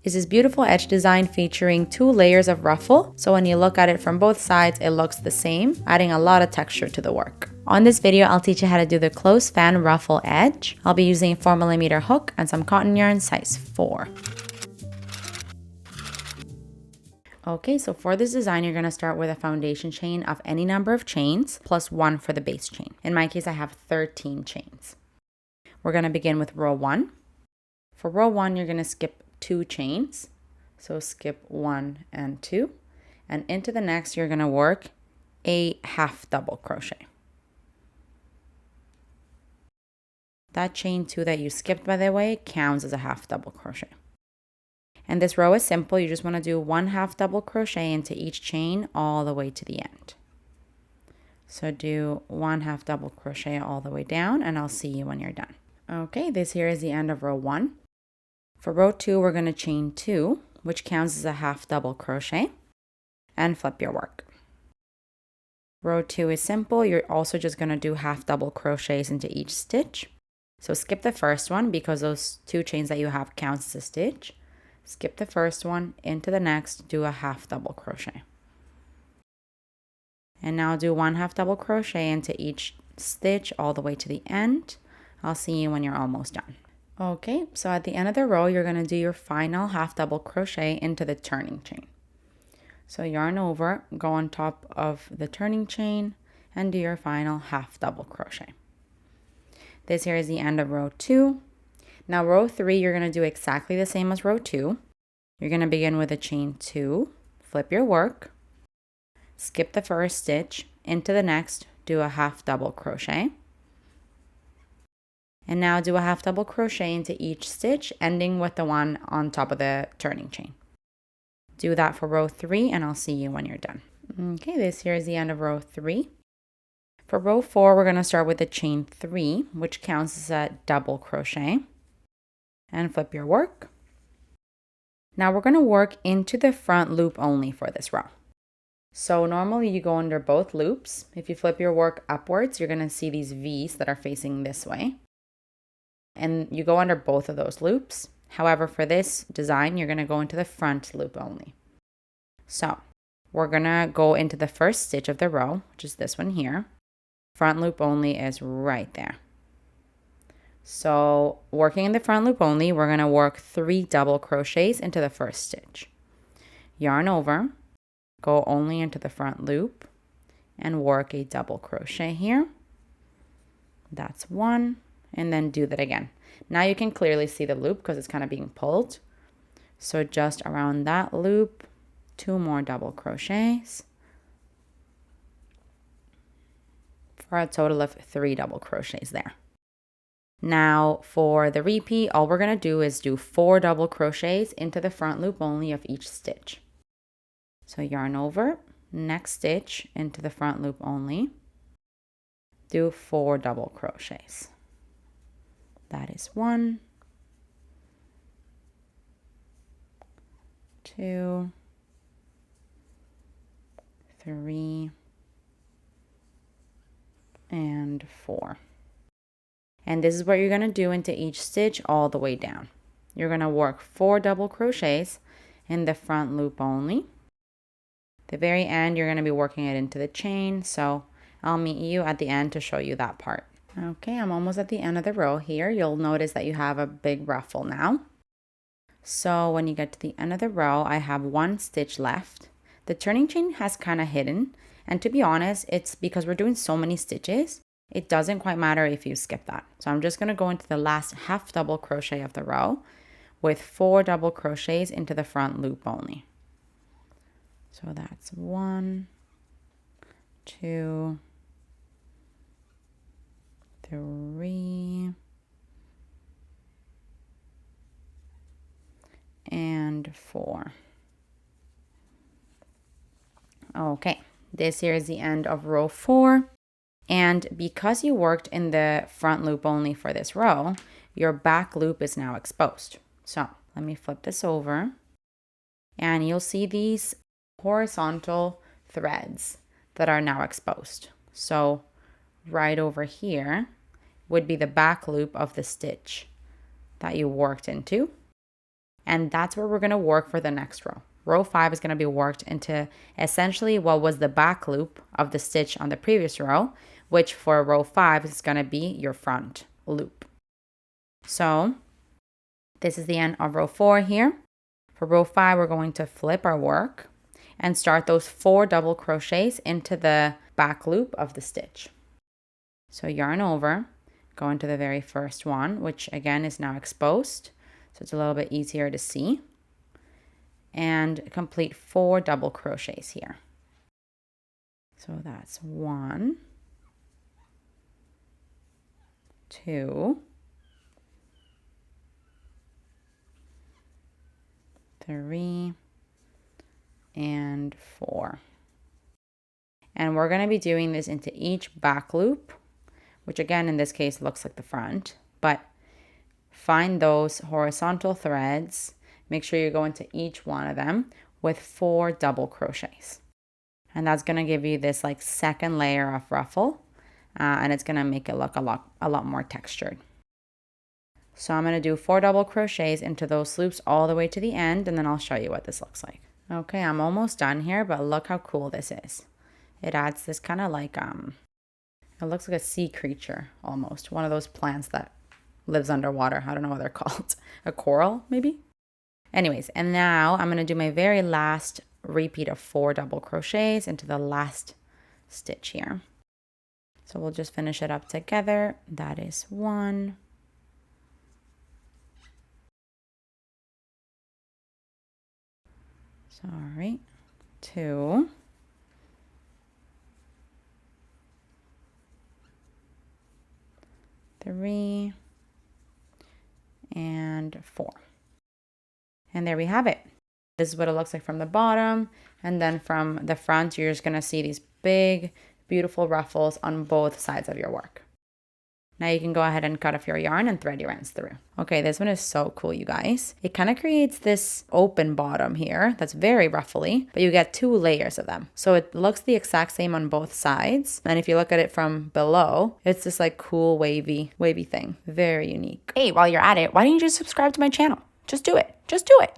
is this beautiful edge design featuring 2 layers of ruffle, so when you look at it from both sides, it looks the same, adding a lot of texture to the work. On this video, I'll teach you how to do the close fan ruffle edge. I'll be using a 4mm hook and some cotton yarn size 4. Okay, so for this design, you're going to start with a foundation chain of any number of chains, plus 1 for the base chain. In my case, I have 13 chains. We're going to begin with row 1. For row 1, you're going to skip 2 chains. So skip 1 and 2. And into the next, you're going to work a half double crochet. That chain 2 that you skipped, by the way, counts as a half double crochet. And this row is simple. You just want to do 1 half double crochet into each chain all the way to the end. So do 1 half double crochet all the way down, and I'll see you when you're done. Okay, this here is the end of row 1. For row 2, we're going to chain 2, which counts as a half double crochet, and flip your work. Row 2 is simple. You're also just going to do half double crochets into each stitch. So skip the first one because those 2 chains that you have counts as a stitch. Skip the first one, into the next, do a half double crochet. And now do 1 half double crochet into each stitch all the way to the end. I'll see you when you're almost done. Okay, so at the end of the row, you're going to do your final half double crochet into the turning chain. So yarn over, go on top of the turning chain, and do your final half double crochet. This here is the end of row 2. Now row 3, you're going to do exactly the same as row 2. You're going to begin with a chain 2, flip your work, skip the first stitch, into the next, do a half double crochet. And now do a half double crochet into each stitch, ending with the one on top of the turning chain. Do that for row 3, and I'll see you when you're done. Okay, this here is the end of row 3. For row 4, we're going to start with the chain 3, which counts as a double crochet. And flip your work. Now we're going to work into the front loop only for this row. So normally you go under both loops. If you flip your work upwards, you're going to see these V's that are facing this way. And you go under both of those loops. However, for this design, you're going to go into the front loop only. So we're going to go into the first stitch of the row, which is this one here. Front loop only is right there. So working in the front loop only, we're going to work 3 double crochets into the first stitch. Yarn over, go only into the front loop, and work a double crochet here. That's 1, and then do that again. Now you can clearly see the loop because it's kind of being pulled. So just around that loop, 2 more double crochets for a total of 3 double crochets there. Now for the repeat, all we're going to do is do 4 double crochets into the front loop only of each stitch. So yarn over, next stitch into the front loop only, do 4 double crochets. That is 1, 2, 3, and 4. And this is what you're going to do into each stitch all the way down. You're going to work 4 double crochets in the front loop only. The very end, you're going to be working it into the chain. So I'll meet you at the end to show you that part. Okay, I'm almost at the end of the row here. You'll notice that you have a big ruffle now. So when you get to the end of the row, I have 1 stitch left. The turning chain has kind of hidden. And to be honest, it's because we're doing so many stitches. It doesn't quite matter if you skip that. So I'm just going to go into the last half double crochet of the row with 4 double crochets into the front loop only. So that's 1, 2, 3, and 4. Okay, this here is the end of row 4. And because you worked in the front loop only for this row, your back loop is now exposed. So let me flip this over, and you'll see these horizontal threads that are now exposed. So right over here would be the back loop of the stitch that you worked into. And that's where we're going to work for the next row. Row 5 is going to be worked into essentially what was the back loop of the stitch on the previous row, which for row 5 is going to be your front loop. So this is the end of row 4 here. For row 5, we're going to flip our work and start those 4 double crochets into the back loop of the stitch. So yarn over, go into the very first one, which again is now exposed, so it's a little bit easier to see, and complete 4 double crochets here. So that's 1, 2, 3, and 4. And we're going to be doing this into each back loop, which again in this case looks like the front, but find those horizontal threads. Make sure you go into each one of them with 4 double crochets. And that's going to give you this like second layer of ruffle, and it's going to make it look a lot more textured. So I'm going to do 4 double crochets into those loops all the way to the end, and then I'll show you what this looks like. Okay, I'm almost done here, but look how cool this is. It adds this kind of like, it looks like a sea creature almost. One of those plants that lives underwater. I don't know what they're called. A coral, maybe? Anyways, and now I'm going to do my very last repeat of 4 double crochets into the last stitch here. So we'll just finish it up together. That is 1. Sorry. 2. 3, and 4. And there we have it. This is what it looks like from the bottom, and then from the front you're just going to see these big beautiful ruffles on both sides of your work. Now you can go ahead and cut off your yarn and thread your ends through. Okay, this one is so cool, you guys. It kind of creates this open bottom here that's very ruffly, but you get 2 layers of them. So it looks the exact same on both sides. And if you look at it from below, it's this like cool wavy thing. Very unique. Hey, while you're at it, why don't you just subscribe to my channel? Just do it. Just do it.